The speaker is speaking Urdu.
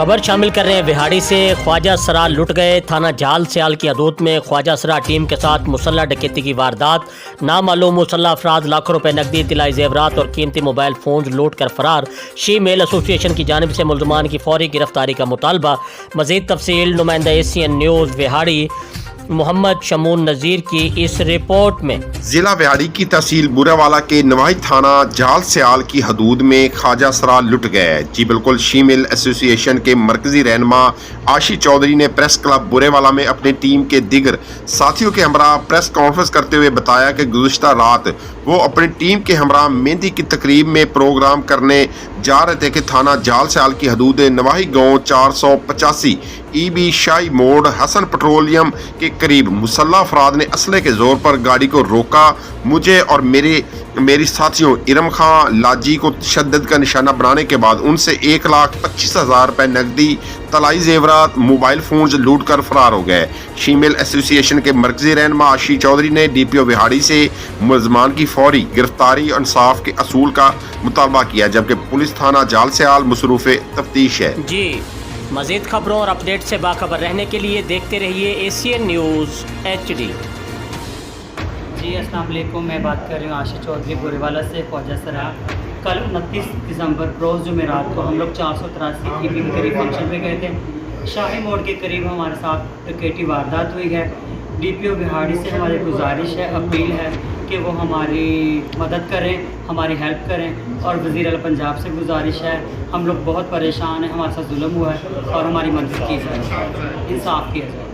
خبر شامل کر رہے ہیں وہاڑی سے۔ خواجہ سرا لٹ گئے۔ تھانہ جال سیال کی حدود میں خواجہ سرا ٹیم کے ساتھ مسلح ڈکیتی کی واردات۔ نامعلوم مسلح افراد لاکھوں روپے نقدی، طلائی زیورات اور قیمتی موبائل فونز لوٹ کر فرار۔ شی میل ایسوسی ایشن کی جانب سے ملزمان کی فوری گرفتاری کا مطالبہ۔ مزید تفصیل نمائندہ ACN نیوز وہاڑی محمد شمون نذیر کی اس رپورٹ میں۔ ضلع وہاڑی کی تحصیل بورے والا کے نواحی تھانہ جال سیال کی حدود میں خواجہ سرا لٹ گئے۔ جی بالکل، شیمیل ایسوسی ایشن کے مرکزی رہنما آشی چودھری نے پریس کلب بورے والا میں اپنی ٹیم کے دیگر ساتھیوں کے ہمراہ پریس کانفرنس کرتے ہوئے بتایا کہ گزشتہ رات وہ اپنی ٹیم کے ہمراہ مہندی کی تقریب میں پروگرام کرنے جا رہے تھے کہ تھانہ جال سیال کی حدود نواحی گاؤں 485 EB شاہی موڑ حسن پٹرولیم کے قریب مسلح افراد نے اسلحے کے زور پر گاڑی کو روکا۔ مجھے اور میری ساتھیوں ارم خان لاجی کو تشدد کا نشانہ بنانے کے بعد ان سے 1,25,000 روپے نقدی، طلائی زیورات، موبائل فونز لوٹ کر فرار ہو گئے۔ شیمیل ایسوسی ایشن کے مرکزی رہنما آشی چودھری نے DPO وہاڑی سے ملزمان کی فوری گرفتاری اور انصاف کے اصول کا مطالبہ کیا، جبکہ پولیس تھانہ جال سیال مصروف تفتیش ہے۔ جی مزید خبروں اور اپڈیٹ سے باخبر رہنے کے لیے دیکھتے رہیے ACN نیوز HD۔ جی السلام علیکم، میں بات کر رہی ہوں آشی چودھری بورے والا سے۔ خواجہ سرا کل 29 دسمبر روز جمعرات کو ہم لوگ 483 EB کے قریب فنکشن پہ گئے تھے۔ شاہی موڑ کے قریب ہمارے ساتھ ڈکیتی واردات ہوئی ہے۔ DPO وہاڑی سے ہماری گزارش ہے، اپیل ہے کہ وہ ہماری مدد کریں، ہماری ہیلپ کریں، اور وزیر اعلیٰ پنجاب سے گزارش ہے، ہم لوگ بہت پریشان ہیں، ہمارے ساتھ ظلم ہوا ہے اور ہماری مدد کی جائے، انصاف کیا جائے۔